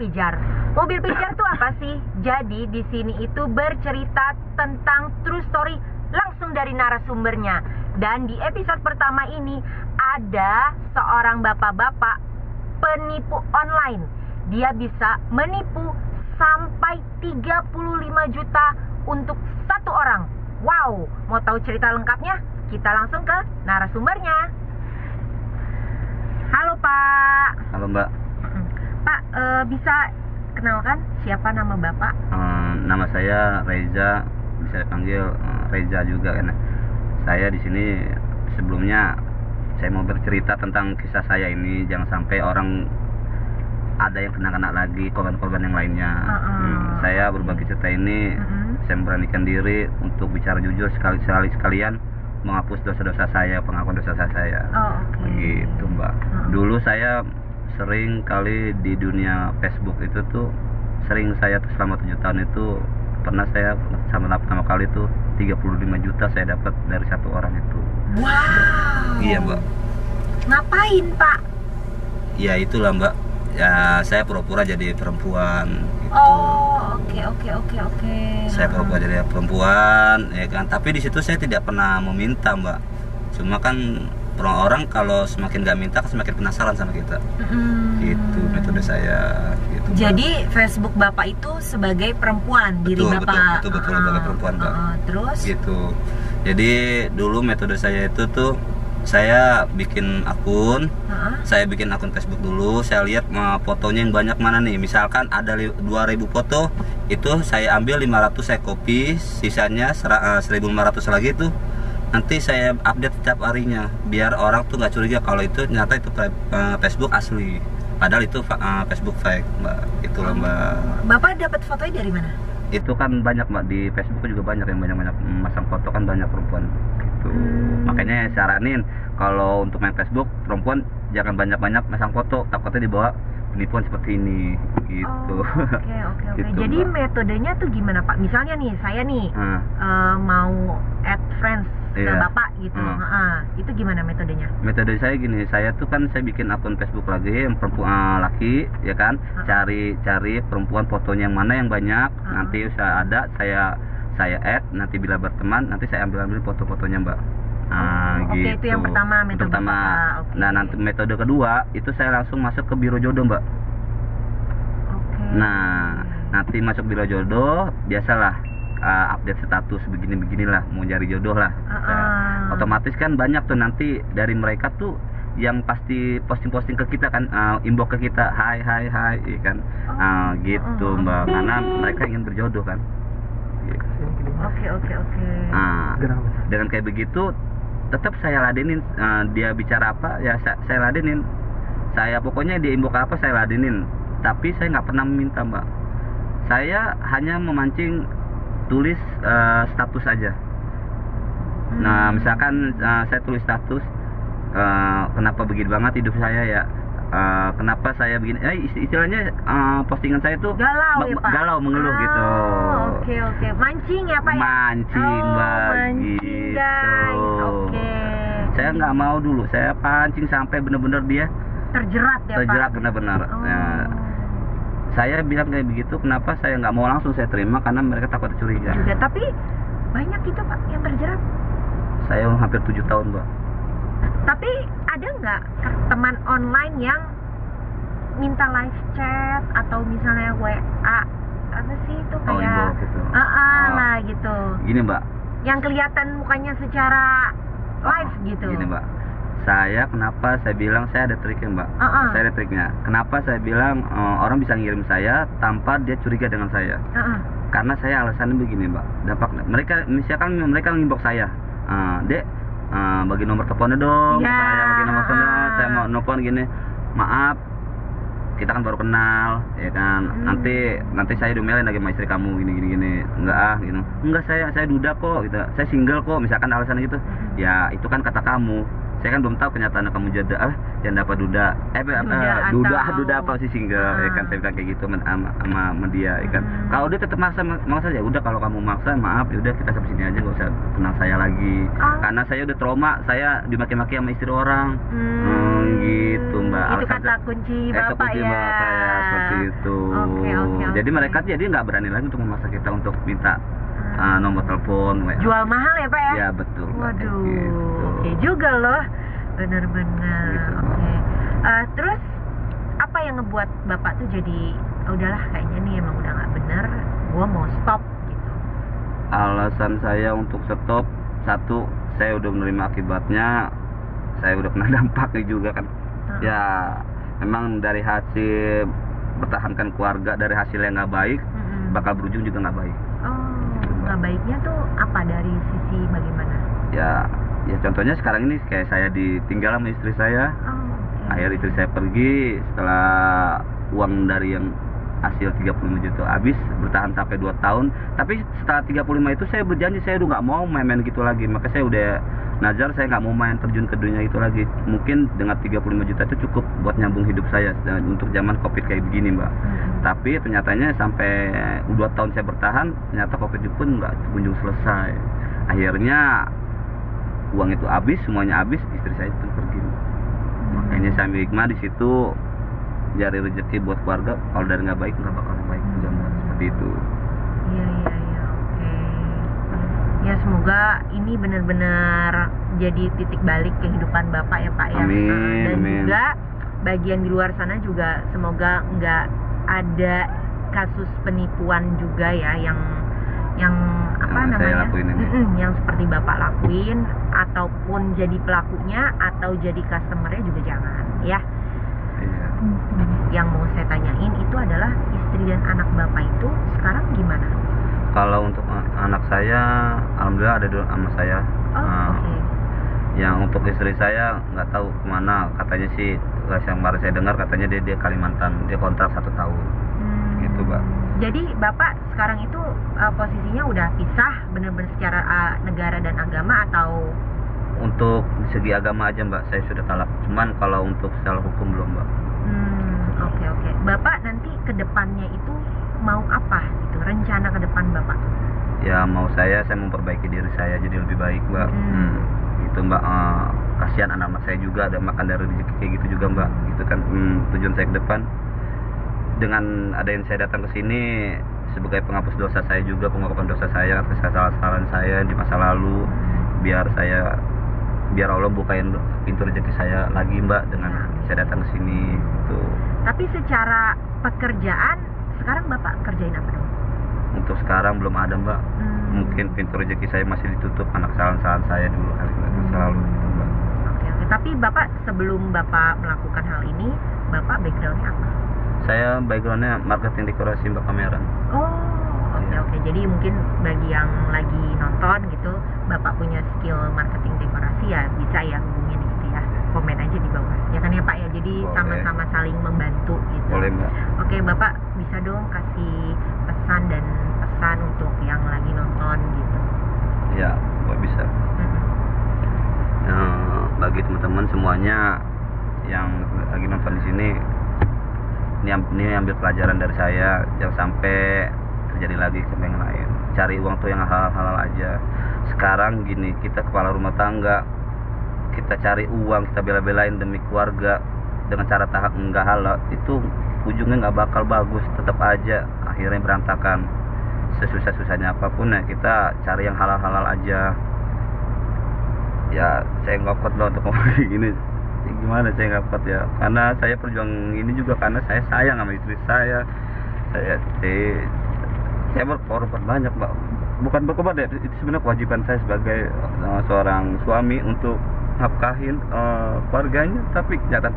pijar. Mobil pijar tuh apa sih? Jadi di sini itu bercerita tentang true story langsung dari narasumbernya. Dan di episode pertama ini ada seorang bapak-bapak penipu online. Dia bisa menipu sampai 35 juta untuk satu orang. Wow, mau tahu cerita lengkapnya? Kita langsung ke narasumbernya. Halo Pak. Halo Mbak. Pak, bisa kenalkan siapa nama Bapak? Nama saya Reza, bisa dipanggil Reza juga kan. Saya di sini sebelumnya saya mau bercerita tentang kisah saya ini, jangan sampai orang ada yang kena lagi korban-korban yang lainnya. Saya berbagi cerita ini, saya memberanikan diri untuk bicara jujur sekalian menghapus dosa-dosa saya, pengakuan dosa-dosa saya. Begitu Mbak. Dulu saya sering kali di dunia Facebook itu tuh, sering saya tuh selama 7 tahun itu pernah saya pertama kali tuh 35 juta saya dapat dari satu orang itu. Wow. Iya Mbak. Ngapain Pak? Ya itulah Mbak. Ya saya pura-pura jadi perempuan gitu. Oh, oke. Saya pura-pura jadi perempuan, ya kan. Tapi di situ saya tidak pernah meminta Mbak. Cuma kan orang kalau semakin gak minta semakin penasaran sama kita. Gitu metode saya gitu, jadi Mbak. Facebook Bapak itu sebagai perempuan, diri Bapak. Betul sebagai perempuan Mbak. Terus gitu. Jadi dulu metode saya itu tuh, saya bikin akun, saya bikin akun Facebook dulu, saya lihat fotonya yang banyak mana nih. Misalkan ada 2000 foto, itu saya ambil 500 saya copy, sisanya 1500 lagi tuh nanti saya update setiap harinya, biar orang tuh nggak curiga kalau itu ternyata itu Facebook asli, padahal itu Facebook fake Mbak. Itulah Mbak. Bapak dapat fotonya dari mana? Itu kan banyak Mbak, di Facebook juga banyak yang banyak masang foto, kan banyak perempuan gitu. Makanya saranin kalau untuk main Facebook, perempuan jangan banyak-banyak masang foto, takutnya dibawa penipuan seperti ini gitu. Oke. Gitu, jadi Mbak. Metodenya tuh gimana Pak? Misalnya nih, saya nih mau add friends ke Bapak gitu. Itu gimana metodenya? Metode saya gini, saya tuh kan saya bikin akun Facebook lagi yang perempuan laki, ya kan. Cari perempuan fotonya yang mana yang banyak, nanti saya ada, saya add, nanti bila berteman nanti saya ambil foto-fotonya Mbak. Gitu. Itu yang pertama, metode pertama. Nah, nanti metode kedua itu saya langsung masuk ke biro jodoh Mbak. Nah, nanti masuk biro jodoh, biasalah update status beginilah, mau cari jodoh lah. Otomatis kan banyak tuh nanti dari mereka tuh yang pasti posting ke kita kan, inbox ke kita, hai ya kan. Gitu Mbak, karena mereka ingin berjodoh kan. Oke. Dengan kayak begitu tetap saya ladenin, dia bicara apa ya saya ladenin. Saya pokoknya dia inbox apa saya ladenin. Tapi saya nggak pernah meminta Mbak. Saya hanya memancing tulis status aja. Nah misalkan saya tulis status, kenapa begini banget hidup saya ya, kenapa saya begini, istilahnya postingan saya tuh galau mengeluh gitu. Oke. Mancing ya Pak ya? Mancing Mbak. Mancing guys. Oke. Saya nggak mau dulu, saya pancing sampai benar-benar dia terjerat ya Pak? Terjerat benar-benar. Saya bilang kayak begitu, kenapa saya nggak mau langsung saya terima, karena mereka takut curiga juga. Tapi banyak itu Pak yang terjerat. Saya hampir 7 tahun Mbak. Tapi ada nggak teman online yang minta live chat atau misalnya WA, apa sih itu kayak gitu. Lah gitu. Gini Mbak, yang kelihatan mukanya secara live gitu. Gini Mbak, kenapa saya bilang saya ada triknya Mbak. Saya ada triknya. Kenapa saya bilang orang bisa ngirim saya tanpa dia curiga dengan saya. Karena saya alasannya begini Mbak, dampaknya misalkan mereka nginbox saya, Dek, bagi nomor teleponnya dong. Saya bagi nomor teleponnya, saya mau nelfon gini, maaf kita kan baru kenal ya kan. Nanti saya diomelin lagi sama istri kamu gini. Enggak saya duda kok gitu, saya single kok, misalkan alasan gitu. Ya itu kan kata kamu, Saya kan belum tahu kenyataan kamu janda apa duda. Duda apa sih single ya kan, saya bilang kayak gitu sama dia ya kan. Kalau dia tetap maksa ya udah, kalau kamu maksa maaf ya udah kita sampai sini aja, nggak usah kenal saya lagi. Karena saya udah trauma, saya dimaki-maki sama istri orang. Gitu Mbak. Itu kata kunci Bapak ya. Bapak saya seperti itu. Jadi mereka nggak berani lagi untuk memaksa kita untuk minta nomor telepon, WA. Jual mahal ya Pak ya? Ya betul. Waduh, gitu. Oke juga loh, bener-bener. Gitu, Oke. Terus apa yang ngebuat Bapak tuh jadi udahlah kayaknya nih emang udah nggak bener, gua mau stop gitu? Alasan saya untuk stop, satu, saya udah menerima akibatnya, saya udah kena dampaknya juga kan. Ya memang dari hasil pertahankan keluarga, dari hasil yang nggak baik, bakal berujung juga nggak baik. Nggak baiknya tuh apa, dari sisi bagaimana? Ya contohnya sekarang ini kayak saya ditinggal sama istri saya. Akhirnya istri saya pergi setelah uang dari yang hasil 35 juta habis, bertahan sampai 2 tahun. Tapi setelah 35 itu saya berjanji saya udah nggak mau main-main gitu lagi. Maka saya udah nazar, saya nggak mau main terjun ke dunia itu lagi. Mungkin dengan 35 juta itu cukup buat nyambung hidup saya untuk zaman Covid kayak begini Mbak. Tapi ternyatanya sampai 2 tahun saya bertahan, ternyata Covid itu pun nggak kunjung selesai. Akhirnya uang itu habis, semuanya habis, istri saya itu pergi. Makanya saya hikmah di situ, cari rezeki buat keluarga. Kalau dari nggak baik, nggak bakal baik juga Mbak. Seperti itu. Iya, oke. Ya semoga ini benar-benar jadi titik balik kehidupan Bapak ya Pak ya. Dan juga bagian di luar sana juga semoga nggak ada kasus penipuan juga ya yang apa namanya, yang seperti Bapak lakuin, ataupun jadi pelakunya atau jadi customernya juga jangan ya. Yang mau saya tanyain itu adalah istri dan anak Bapak itu sekarang gimana? Kalau untuk anak saya, alhamdulillah ada sama saya. Yang untuk istri saya nggak tahu kemana, katanya sih yang kemarin saya dengar katanya dia Kalimantan, dia kontrak 1 tahun. Gitu Mbak. Jadi Bapak sekarang itu posisinya udah pisah benar-benar secara negara dan agama, atau? Untuk segi agama aja Mbak, saya sudah talak. Cuman kalau untuk secara hukum belum Mbak. Oke. Bapak nanti ke depannya itu mau apa gitu, rencana ke depan Bapak? Ya mau saya memperbaiki diri saya jadi lebih baik Mbak. Gitu Mbak. Kasihan anak-anak saya juga ada makan dari rezeki kayak gitu juga Mbak. Gitu kan tujuan saya ke depan. Dengan ada yang saya datang ke sini sebagai penghapus dosa saya juga, pengakuan dosa saya atas kesalahan saya di masa lalu, biar Allah bukain pintu rezeki saya lagi Mbak dengan saya datang ke sini gitu. Tapi secara pekerjaan sekarang Bapak kerjain apa dong? Untuk sekarang belum ada Mbak. Mungkin pintu rezeki saya masih ditutup karena kesalahan saya dulu kali masa lalu gitu Mbak. Oke. Tapi Bapak sebelum Bapak melakukan hal ini, Bapak backgroundnya apa? Saya backgroundnya marketing dekorasi Mbak, pameran. Oke. Jadi mungkin bagi yang lagi nonton gitu, Bapak punya skill marketing dekorasi ya bisa ya hubungin gitu ya. Komen aja di bawah. Ya kan ya Pak ya. Jadi sama-sama saling membantu gitu. Boleh Mbak. Oke, Bapak bisa dong kasih pesan untuk yang lagi nonton gitu. Ya, Mbak bisa. Bagi teman-teman semuanya yang lagi nonton di sini, ini ambil pelajaran dari saya, jangan sampai terjadi lagi ke yang lain. Cari uang tuh yang halal-halal aja. Sekarang gini, kita kepala rumah tangga, kita cari uang, kita bela-belain demi keluarga dengan cara tahap enggak halal, itu ujungnya nggak bakal bagus, tetap aja akhirnya berantakan. Sesusah-susahnya apapun ya kita cari yang halal-halal aja. Ya saya nggak kuat loh untuk ngomong gini. Gimana saya nggak kuat ya, karena saya perjuang ini juga karena saya sayang sama istri saya berkorban banyak Mbak. Bukan berkorban ya, itu sebenarnya kewajiban saya sebagai seorang suami untuk nafkahin keluarganya. Tapi kenyataan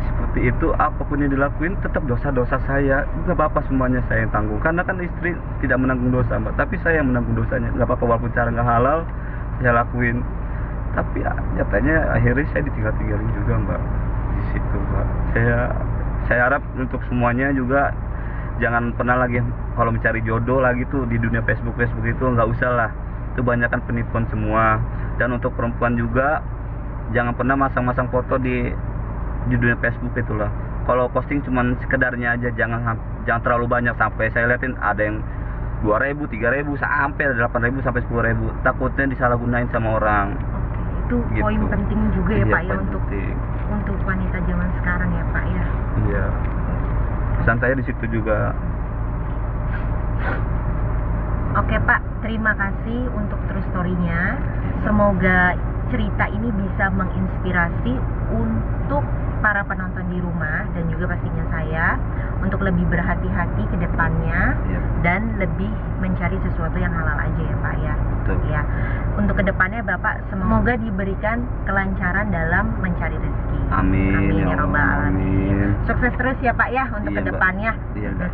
seperti itu, apapun yang dilakuin tetap dosa-dosa saya. Nggak apa-apa semuanya saya yang tanggung, karena kan istri tidak menanggung dosa Mbak, tapi saya yang menanggung dosanya. Nggak apa-apa walaupun cara nggak halal saya lakuin, tapi nyatanya akhirnya saya ditinggal-tinggalin juga Mbak di situ Mbak. Saya harap untuk semuanya juga jangan pernah lagi kalau mencari jodoh lagi tuh di dunia Facebook itu nggak usah lah, itu banyak kan penipuan semua. Dan untuk perempuan juga jangan pernah masang-masang foto di dunia Facebook itulah. Kalau posting cuman sekedarnya aja, jangan terlalu banyak. Sampai saya liatin ada yang 2.000, 3.000, sampai 8.000 sampai 10.000. Takutnya disalahgunain sama orang. Oke, itu Gitu. poin penting juga ya Iya, Pak ya poin penting. untuk wanita zaman sekarang ya Pak ya. Iya. Pesan saya di situ juga. Oke Pak, terima kasih untuk true story-nya. Semoga cerita ini bisa menginspirasi untuk para penonton di rumah dan juga pastinya saya untuk lebih berhati-hati ke depannya Iya. dan lebih mencari sesuatu yang halal aja ya Pak ya. Betul. Ya. Untuk kedepannya Bapak semoga diberikan kelancaran dalam mencari rezeki. Amin, Amin ya ya robbal Allah, alamin. amin. Sukses terus ya Pak ya untuk Iya, Mbak. kedepannya. Iya, Mbak.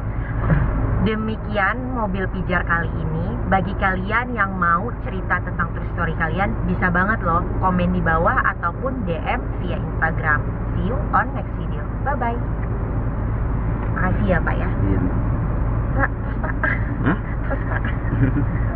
Demikian mobil pijar kali ini. Bagi kalian yang mau cerita tentang true story kalian, bisa banget loh komen di bawah ataupun DM via Instagram. See you on next video. Bye bye. Makasih ya Pak ya. Iya, Mbak. Pak, terus Pak. Hah? Terus Pak.